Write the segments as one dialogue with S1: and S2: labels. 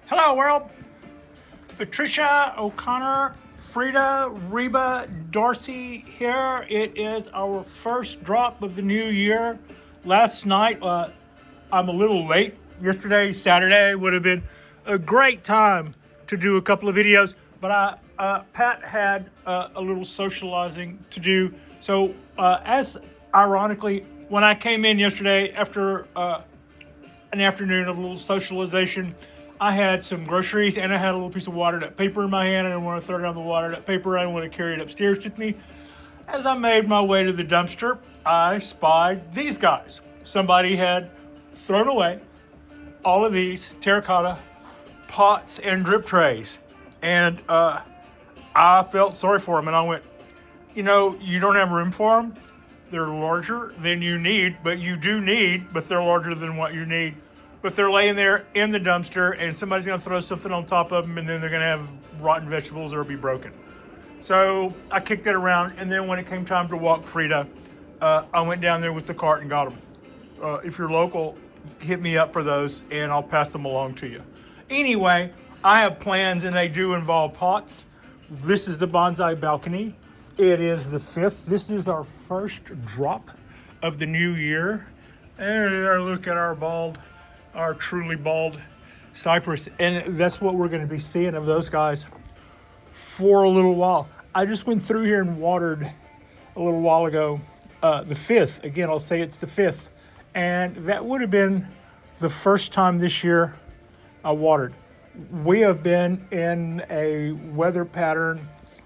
S1: Hello world, Patricia, O'Connor, Frida, Reba, Darcy here. It is our first drop of the new year. Last night, I'm a little late. Yesterday, Saturday, would have been a great time to do a couple of videos, but Pat had a little socializing to do. So, as ironically, when I came in yesterday after an afternoon of a little socialization, I had some groceries and I had a little piece of watered up paper in my hand. I didn't want to throw down the watered up paper. I didn't want to carry it upstairs with me. As I made my way to the dumpster, I spied these guys. Somebody had thrown away all of these terracotta pots and drip trays. And I felt sorry for them. And I went, you don't have room for them. They're larger than you need, but you do need, but they're larger than what you need. But they're laying there in the dumpster, and somebody's going to throw something on top of them, and then they're going to have rotten vegetables or be broken. So I kicked it around, and then when it came time to walk Frida, I went down there with the cart and got them. If you're local, hit me up for those, and I'll pass them along to you. Anyway, I have plans, and they do involve pots. This is the bonsai balcony. It is the 5th. This is our first drop of the new year. And look at our truly bald cypress. And that's what we're going to be seeing of those guys for a little while. I just went through here and watered a little while ago, the 5th. Again, I'll say it's the 5th. And that would have been the first time this year I watered. We have been in a weather pattern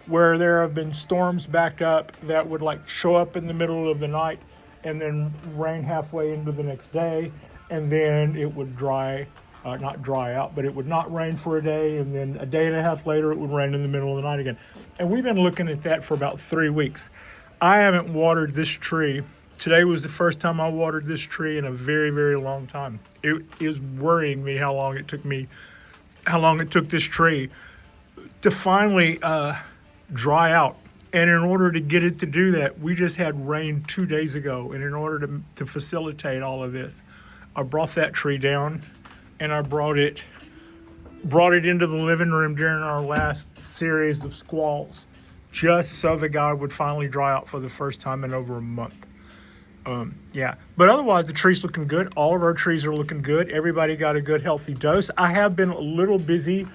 S1: where there have been storms backed up that would show up in the middle of the night and then rain halfway into the next day, and then it would not dry out, but it would not rain for a day, and then a day and a half later it would rain in the middle of the night again. And we've been looking at that for about 3 weeks. I haven't watered this tree. Today was the first time I watered this tree in a very, very long time. It is worrying me how long it took this tree to finally dry out. And in order to get it to do that, we just had rain 2 days ago. And in order to facilitate all of this, I brought that tree down and I brought it into the living room during our last series of squalls, just so the guy would finally dry out for the first time in over a month. But otherwise the tree's looking good. All of our trees are looking good. Everybody got a good healthy dose. I have been a little busy.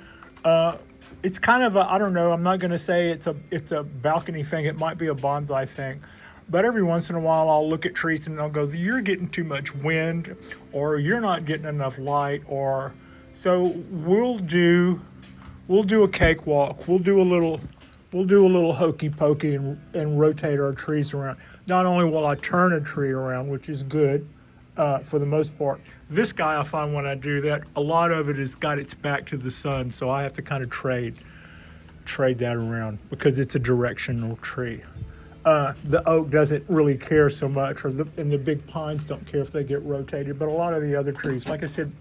S1: It's kind of I don't know, I'm not going to say it's a balcony thing. It might be a bonsai thing. But every once in a while I'll look at trees and I'll go, you're getting too much wind, or you're not getting enough light, or so we'll do a cakewalk. We'll do a little hokey pokey and rotate our trees around. Not only will I turn a tree around, which is good for the most part. This guy, I find when I do that, a lot of it has got its back to the sun, so I have to kind of trade that around because it's a directional tree. The oak doesn't really care so much, and the big pines don't care if they get rotated, but a lot of the other trees, like I said,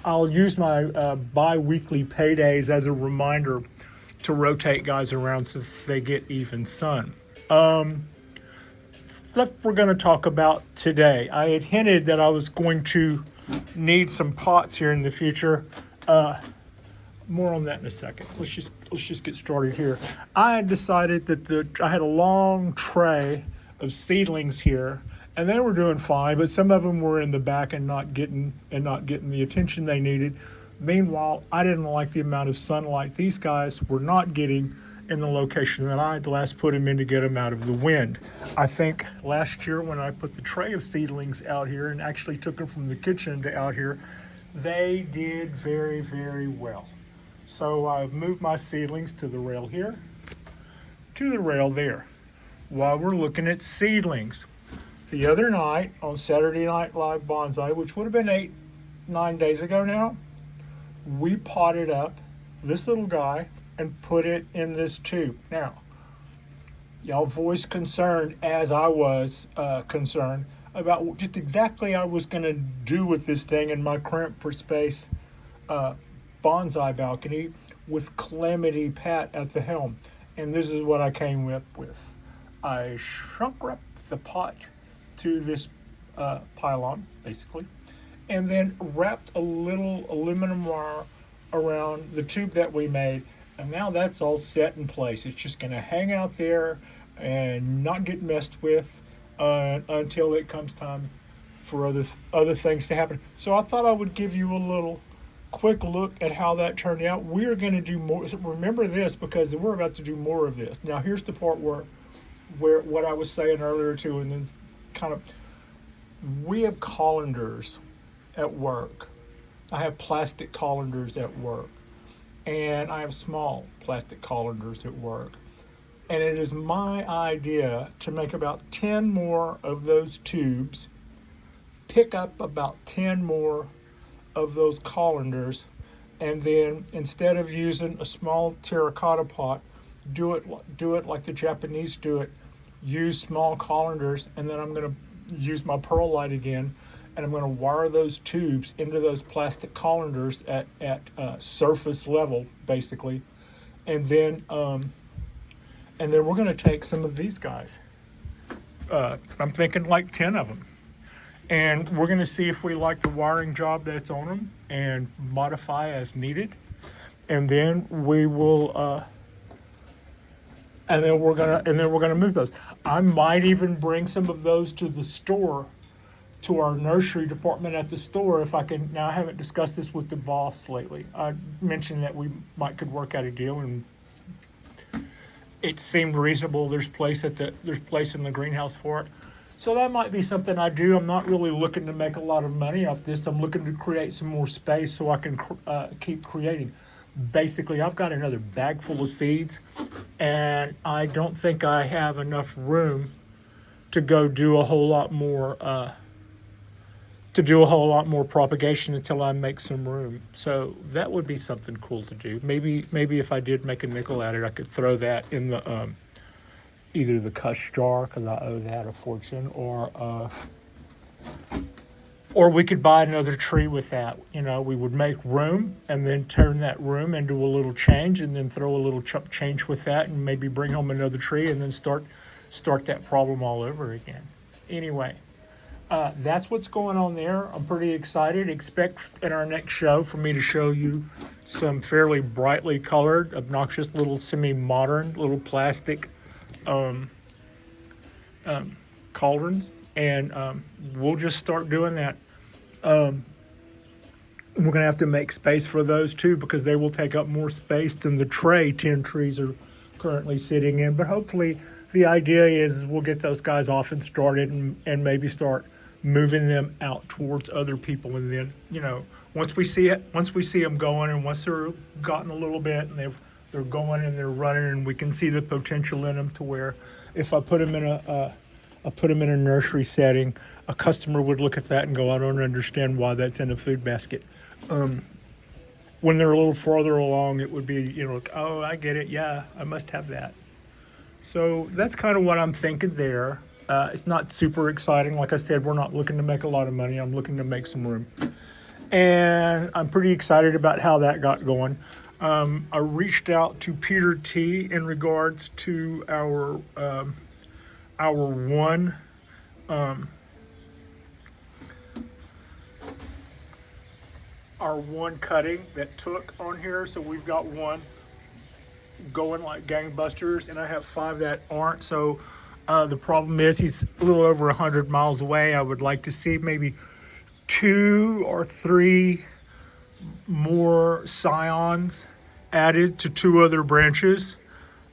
S1: I'll use my bi-weekly paydays as a reminder to rotate guys around so they get even sun. Stuff we're going to talk about today. I had hinted that I was going to need some pots here in the future. More on that in a second. Let's just get started here. I had decided that I had a long tray of seedlings here, and they were doing fine, but some of them were in the back and not getting the attention they needed. Meanwhile, I didn't like the amount of sunlight these guys were not getting in the location that I had last put them in to get them out of the wind. I think last year when I put the tray of seedlings out here and actually took them from the kitchen to out here, they did very, very well. So I've moved my seedlings to the rail here, to the rail there, while we're looking at seedlings. The other night on Saturday Night Live Bonsai, which would have been 8-9 days ago now, we potted up this little guy and put it in this tube. Now, y'all voiced concern, as I was concerned, about just exactly I was going to do with this thing in my cramped for space bonsai balcony with Calamity Pat at the helm. And this is what I came up with. I shrunk wrapped the pot to this pylon, basically, and then wrapped a little aluminum wire around the tube that we made, and now that's all set in place. It's just going to hang out there and not get messed with until it comes time for other things to happen. So I thought I would give you a little quick look at how that turned out. We're going to do more. So remember this, because we're about to do more of this. Now here's the part where what I was saying earlier too, and then kind of, we have colanders at work. I have plastic colanders at work, and I have small plastic colanders at work. And it is my idea to make about 10 more of those tubes, pick up about 10 more of those colanders, and then instead of using a small terracotta pot, do it like the Japanese do it. Use small colanders, and then I'm going to use my perlite again, and I'm going to wire those tubes into those plastic colanders at surface level, basically, and then we're going to take some of these guys. I'm thinking like 10 of them, and we're going to see if we like the wiring job that's on them and modify as needed, and then we will. And then we're gonna move those. I might even bring some of those to the store, to our nursery department at the store, if I can. Now I haven't discussed this with the boss lately. I mentioned that we could work out a deal, and it seemed reasonable. There's place in the greenhouse for it. So that might be something I do. I'm not really looking to make a lot of money off this. I'm looking to create some more space so I can keep creating. Basically, I've got another bag full of seeds, and I don't think I have enough room to go do a whole lot more propagation until I make some room. So that would be something cool to do. Maybe if I did make a nickel at it, I could throw that in the either the cuss jar, because I owe that a fortune, or we could buy another tree with that. You know, we would make room and then turn that room into a little change, and then throw a little chunk change with that, and maybe bring home another tree, and then start that problem all over again. Anyway, that's what's going on there. I'm pretty excited. Expect in our next show for me to show you some fairly brightly colored, obnoxious little semi-modern little plastic cauldrons, and we'll just start doing that. We're going to have to make space for those too, because they will take up more space than the tray 10 trees are currently sitting in. But hopefully the idea is we'll get those guys off and started, and maybe start moving them out towards other people. And then, you know, once we see them going, and once they're gotten a little bit and they're going and they're running, and we can see the potential in them, to where if I put them in a nursery setting, a customer would look at that and go, I don't understand why that's in a food basket. When they're a little farther along, it would be, you know, like, oh, I get it. Yeah, I must have that. So that's kind of what I'm thinking there. It's not super exciting. Like I said, we're not looking to make a lot of money. I'm looking to make some room. And I'm pretty excited about how that got going. I reached out to Peter T in regards to our one cutting that took on here. So we've got one going like gangbusters, and I have 5 that aren't. So the problem is he's a little over 100 miles away. I would like to see maybe 2 or 3 more scions added to 2 other branches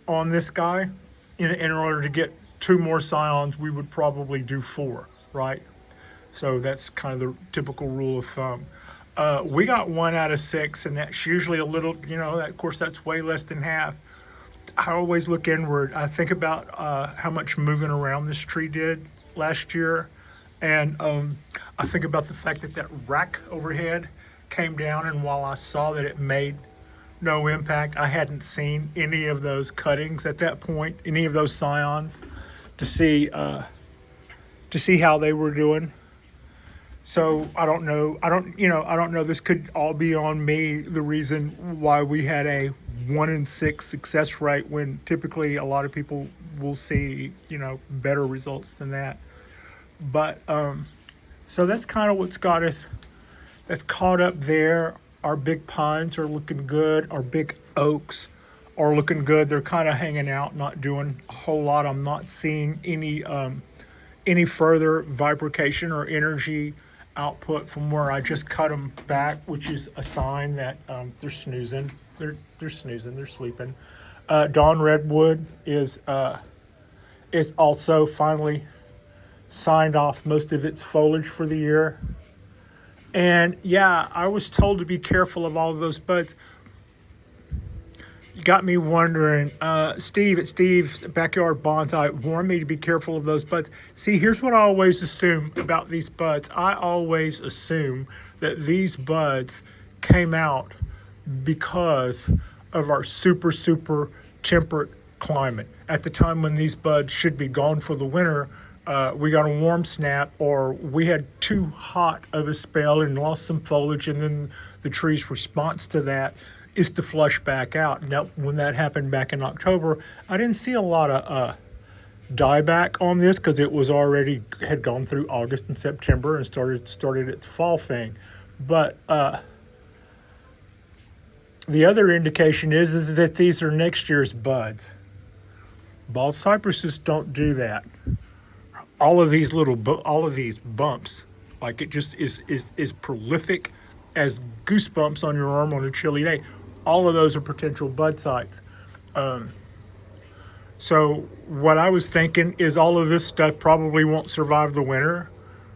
S1: on this guy. In order to get 2 more scions, we would probably do 4, right? So that's kind of the typical rule of thumb. We got 1 out of 6, and that's usually a little, you know, of course that's way less than half. I always look inward. I think about how much moving around this tree did last year, and I think about the fact that rack overhead came down, and while I saw that it made no impact, I hadn't seen any of those cuttings at that point, any of those scions, to see how they were doing. So I don't know. This could all be on me. The reason why we had a 1 in 6 success rate, when typically a lot of people will see, you know, better results than that. But so that's kind of what's got us. That's caught up there. Our big pines are looking good. Our big oaks are looking good. They're kind of hanging out, not doing a whole lot. I'm not seeing any further vibration or energy output from where I just cut them back, which is a sign that they're snoozing. They're snoozing. They're sleeping. Dawn redwood is also finally signed off most of its foliage for the year. And yeah, I was told to be careful of all of those buds. You got me wondering. Steve at Steve's Backyard Bonsai warned me to be careful of those buds. See, here's what I always assume about these buds. I always assume that these buds came out because of our super, super temperate climate. At the time when these buds should be gone for the winter, we got a warm snap, or we had too hot of a spell and lost some foliage, and then the tree's response to that is to flush back out. Now, when that happened back in October, I didn't see a lot of dieback on this because it was already had gone through August and September and started its fall thing. But the other indication is that these are next year's buds. Bald cypresses don't do that. All of these bumps, like it just is prolific as goosebumps on your arm on a chilly day. All of those are potential bud sites. So what I was thinking is all of this stuff probably won't survive the winter.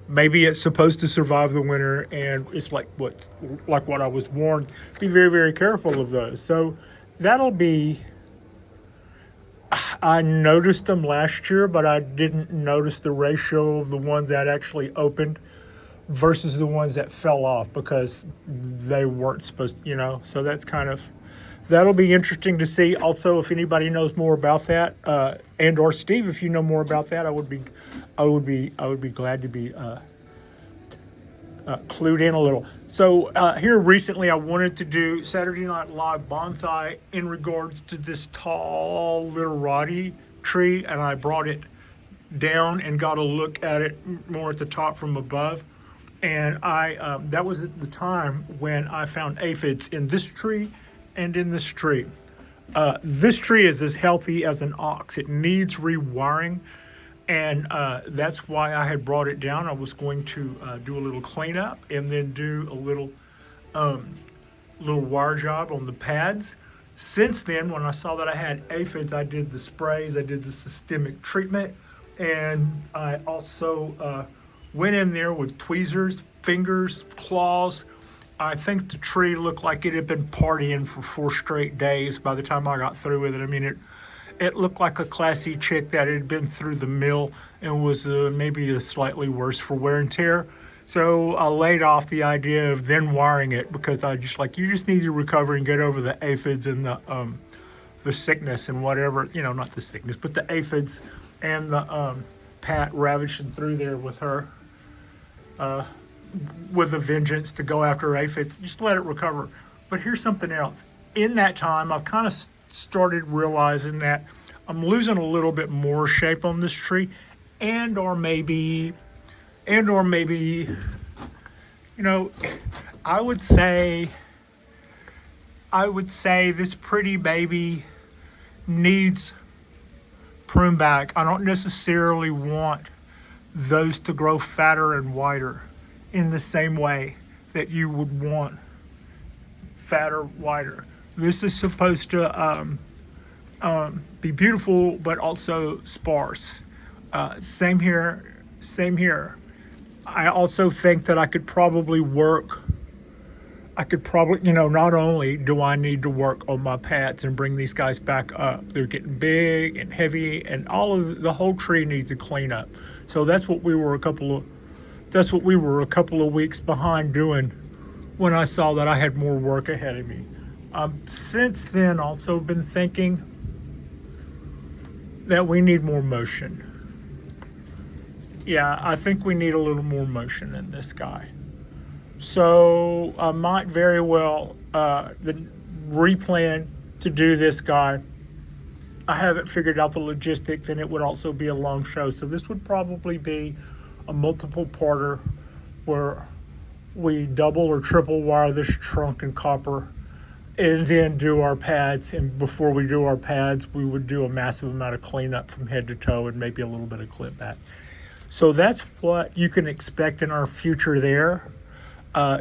S1: Maybe it's supposed to survive the winter, and it's like what I was warned. Be very, very careful of those. So that'll be. I noticed them last year, but I didn't notice the ratio of the ones that actually opened versus the ones that fell off because they weren't supposed to, So that'll be interesting to see. Also, if anybody knows more about that, and or Steve, if you know more about that, I would be glad to be clued in a little. So here recently, I wanted to do Saturday Night Live bonsai in regards to this tall Litterati tree, and I brought it down and got a look at it more at the top from above. And that was at the time when I found aphids in this tree and in this tree. This tree is as healthy as an ox. It needs rewiring. And that's why I had brought it down. I was going to do a little cleanup and then do a little wire job on the pads. Since then, when I saw that I had aphids, I did the sprays, I did the systemic treatment, and I also went in there with tweezers, fingers, claws. I think the tree looked like it had been partying for 4 straight days by the time I got through with it. I mean, it looked like a classy chick that had been through the mill and was maybe slightly worse for wear and tear. So I laid off the idea of then wiring it because I just you just need to recover and get over the aphids and the sickness and whatever, not the sickness, but the aphids and the Pat ravaging through there with her with a vengeance to go after aphids. Just let it recover. But here's something else. In that time, I've kind of started realizing that I'm losing a little bit more shape on this tree, and or maybe I would say this pretty baby needs prune back. I don't necessarily want those to grow fatter and wider in the same way that you would want fatter, wider. This is supposed to be beautiful, but also sparse. Same here. I also think that I could probably, not only do I need to work on my pads and bring these guys back up, they're getting big and heavy, and the whole tree needs a cleanup. So that's what we were a couple of weeks behind doing when I saw that I had more work ahead of me. Since then, also been thinking that we need more motion. Yeah, I think we need a little more motion in this guy. So I might very well replan to do this guy. I haven't figured out the logistics, and it would also be a long show. So this would probably be a multiple parter where we double or triple wire this trunk in copper and then do our pads. And before we do our pads, we would do a massive amount of cleanup from head to toe and maybe a little bit of clip back. So that's what you can expect in our future there.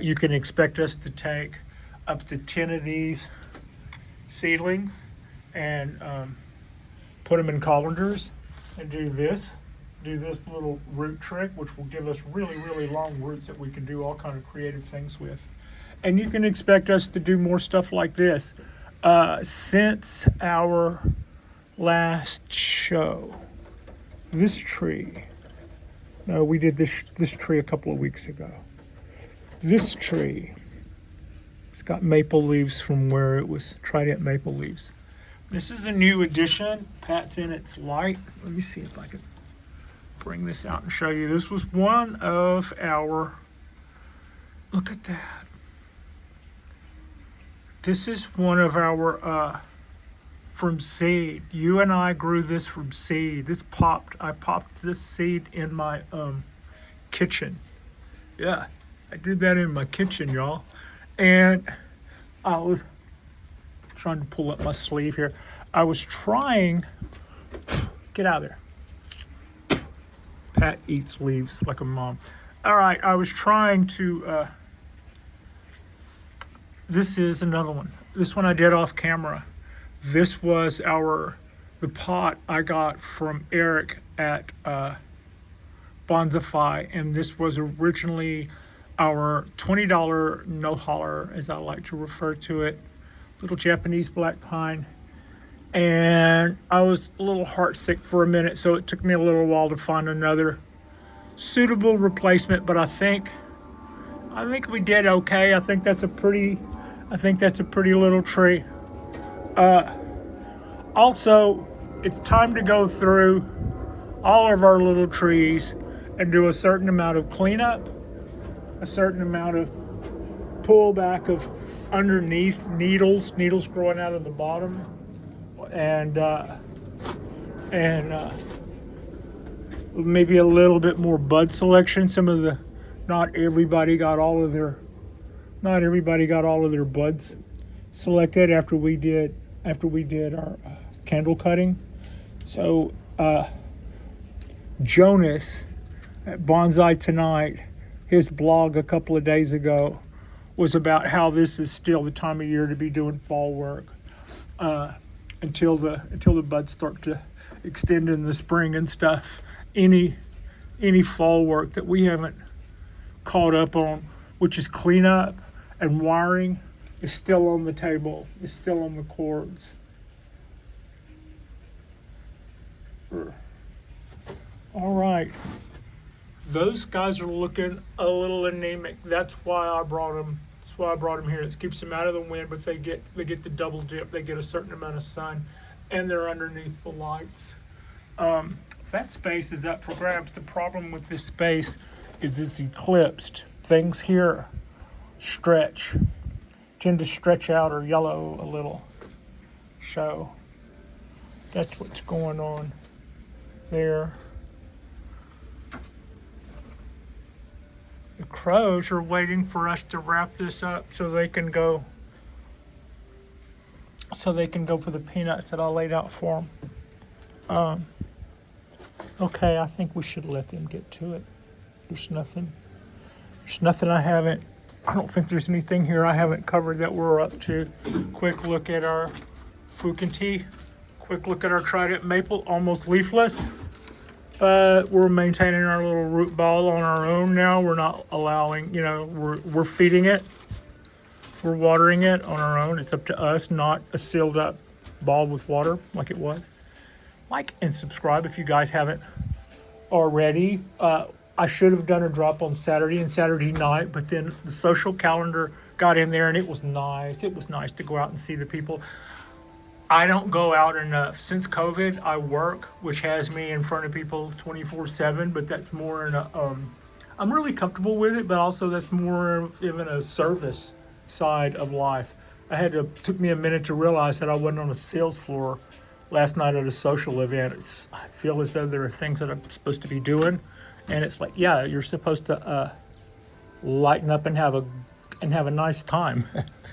S1: You can expect us to take up to 10 of these seedlings and put them in colanders and do this little root trick, which will give us really, really long roots that we can do all kind of creative things with. And you can expect us to do more stuff like this. Since our last show, this tree, no, we did this tree a couple of weeks ago. This tree, it's got maple leaves from where it was trident maple leaves. This is a new addition. Pat's in its light. Let me see if I can bring this out and show you. This was one of our, look at that. This is one of our, from seed. You and I grew this from seed. I popped this seed in my kitchen. Yeah, I did that in my kitchen, y'all. And I was trying to pull up my sleeve here. I was trying, get out of there. Pat eats leaves like a mom. All right, I was trying to, this is another one. This one I did off camera. This was the pot I got from Eric at Bonsai, and this was originally our $20 no holler, as I like to refer to it, little Japanese black pine. And I was a little heartsick for a minute, so it took me a little while to find another suitable replacement, but I think we did okay. I think that's a pretty little tree. Also, it's time to go through all of our little trees and do a certain amount of cleanup, a certain amount of pullback of underneath needles growing out of the bottom, and maybe a little bit more bud selection. Not everybody got all of their buds selected after we did our candle cutting. So Jonas at Bonsai Tonight, his blog a couple of days ago was about how this is still the time of year to be doing fall work until the buds start to extend in the spring and stuff. Any fall work that we haven't caught up on, which is cleanup and wiring, is still on the table, is still on the cords. All right, those guys are looking a little anemic. That's why I brought them. That's why I brought them here. It keeps them out of the wind, but they get the double dip. They get a certain amount of sun, and they're underneath the lights. That space is up for grabs. The problem with this space is it's eclipsed. Things here tend to stretch out or yellow a little. So that's what's going on there. The crows are waiting for us to wrap this up so they can go for the peanuts that I laid out for them. Okay, I think we should let them get to it. There's nothing I don't think there's anything here I haven't covered that we're up to. Quick look at our Fucanti. Quick look at our trident maple, almost leafless. But we're maintaining our little root ball on our own now. We're not allowing, we're feeding it. We're watering it on our own. It's up to us, not a sealed up ball with water like it was. Like and subscribe if you guys haven't already. I should have done a drop on Saturday and Saturday night, but then the social calendar got in there and it was nice. It was nice to go out and see the people. I don't go out enough. Since COVID, I work, which has me in front of people 24/7, but that's more in I'm really comfortable with it, but also that's more of even a service side of life. Took me a minute to realize that I wasn't on a sales floor last night at a social event. I feel as though there are things that I'm supposed to be doing, and it's like, yeah, you're supposed to lighten up and have a nice time.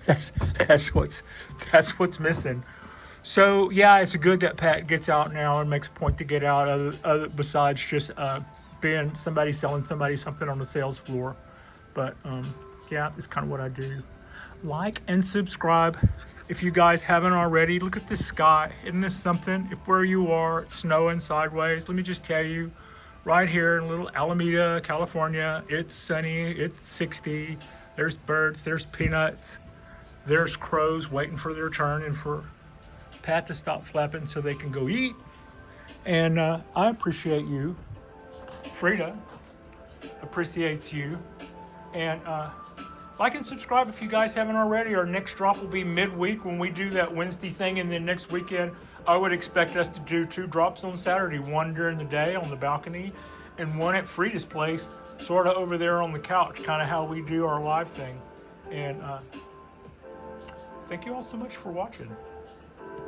S1: that's what's missing. So yeah, it's good that Pat gets out now and makes a point to get out. Besides just being somebody selling somebody something on the sales floor, but yeah, it's kind of what I do. Like and subscribe if you guys haven't already. Look at this sky. Isn't this something? If where you are, it's snowing sideways. Let me just tell you, right here in little Alameda, California, it's sunny, it's 60. There's birds, there's peanuts, there's crows waiting for their turn and for Pat to stop flapping so they can go eat. And I appreciate you. Frida appreciates you. And like and subscribe if you guys haven't already. Our next drop will be midweek when we do that Wednesday thing, and then next weekend I would expect us to do 2 drops on Saturday, one during the day on the balcony and one at Frida's place, sort of over there on the couch, kind of how we do our live thing. And thank you all so much for watching.